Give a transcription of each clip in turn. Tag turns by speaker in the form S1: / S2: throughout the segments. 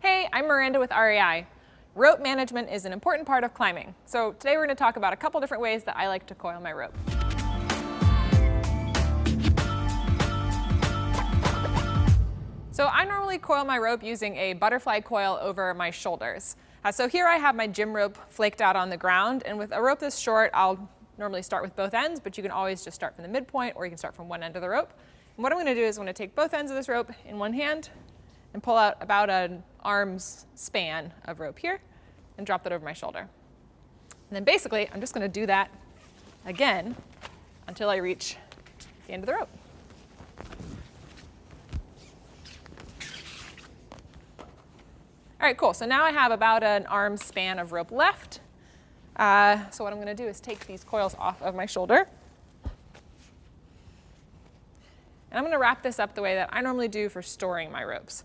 S1: Hey, I'm Miranda with REI. Rope management is an important part of climbing. So today we're going to talk about a couple different ways that I like to coil my rope. So I normally coil my rope using a butterfly coil over my shoulders. So here I have my gym rope flaked out on the ground, and with a rope this short, I'll normally start with both ends, but you can always just start from the midpoint, or you can start from one end of the rope. And what I'm going to do is I'm going to take both ends of this rope in one hand and pull out about an arm's span of rope here and drop that over my shoulder. And then basically, I'm just going to do that again until I reach the end of the rope. All right, cool. So now I have about an arm's span of rope left. So what I'm going to do is take these coils off of my shoulder. And I'm going to wrap this up the way that I normally do for storing my ropes.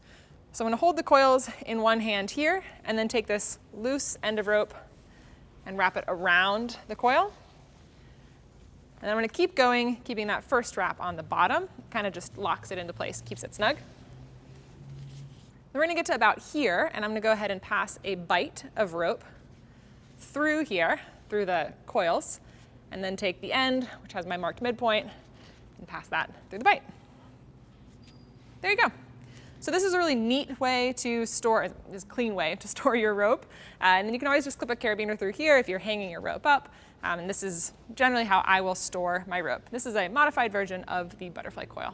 S1: So I'm going to hold the coils in one hand here, and then take this loose end of rope and wrap it around the coil. And I'm going to keep going, keeping that first wrap on the bottom. Kind of just locks it into place, keeps it snug. Then we're going to get to about here, and I'm going to go ahead and pass a bight of rope through here, through the coils, and then take the end, which has my marked midpoint, and pass that through the bight. There you go. So this is a really neat way to store, this clean way to store your rope. And then you can always just clip a carabiner through here if you're hanging your rope up. And this is generally how I will store my rope. This is a modified version of the butterfly coil.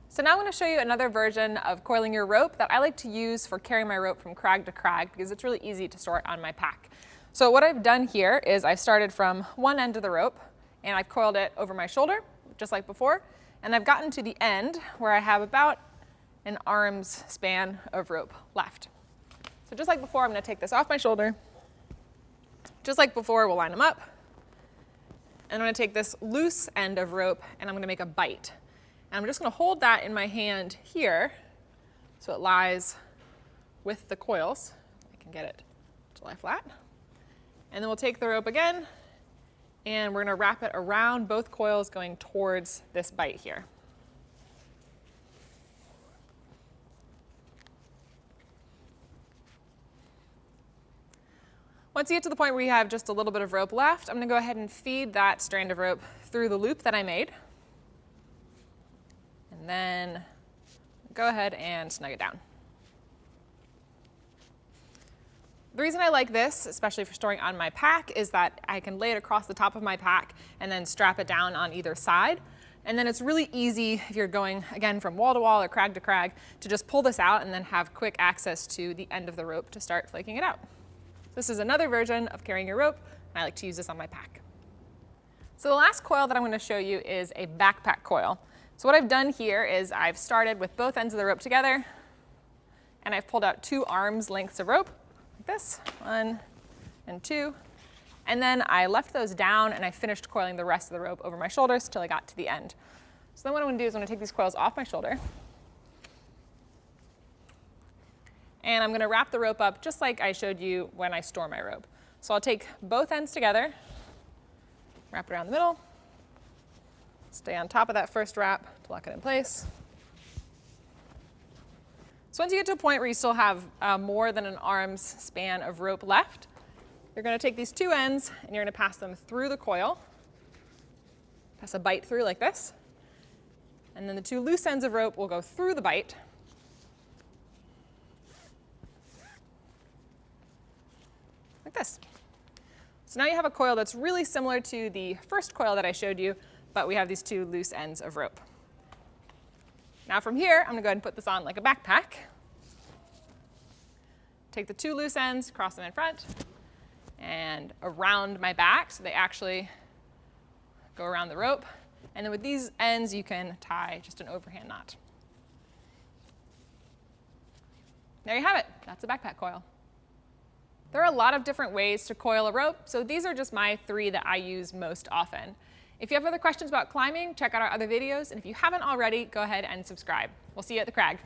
S1: So now I'm going to show you another version of coiling your rope that I like to use for carrying my rope from crag to crag because it's really easy to store it on my pack. So what I've done here is I've started from one end of the rope and I've coiled it over my shoulder, just like before. And I've gotten to the end where I have about an arm's span of rope left. So just like before, I'm going to take this off my shoulder. Just like before, we'll line them up. And I'm going to take this loose end of rope and I'm going to make a bight. And I'm just going to hold that in my hand here so it lies with the coils. I can get it to lie flat. And then we'll take the rope again and we're going to wrap it around both coils going towards this bight here. Once you get to the point where you have just a little bit of rope left, I'm going to go ahead and feed that strand of rope through the loop that I made. And then go ahead and snug it down. The reason I like this, especially for storing on my pack, is that I can lay it across the top of my pack and then strap it down on either side. And then it's really easy if you're going, again, from wall to wall or crag to crag, to just pull this out and then have quick access to the end of the rope to start flaking it out. This is another version of carrying your rope, and I like to use this on my pack. So the last coil that I'm going to show you is a backpack coil. So what I've done here is I've started with both ends of the rope together, and I've pulled out 2 arms lengths of rope, like this, 1 and 2. And then I left those down, and I finished coiling the rest of the rope over my shoulders until I got to the end. So then what I'm going to do is I'm going to take these coils off my shoulder, and I'm going to wrap the rope up just like I showed you when I store my rope. So I'll take both ends together, wrap it around the middle, stay on top of that first wrap to lock it in place. So once you get to a point where you still have more than an arm's span of rope left, you're going to take these 2 ends and you're going to pass them through the coil, pass a bight through like this, and then the 2 loose ends of rope will go through the bight, like this. So now you have a coil that's really similar to the first coil that I showed you, but we have these 2 loose ends of rope. Now from here, I'm going to go ahead and put this on like a backpack. Take the 2 loose ends, cross them in front, and around my back so they actually go around the rope. And then with these ends, you can tie just an overhand knot. There you have it. That's a backpack coil. There are a lot of different ways to coil a rope, so these are just my 3 that I use most often. If you have other questions about climbing, check out our other videos, and if you haven't already, go ahead and subscribe. We'll see you at the crag.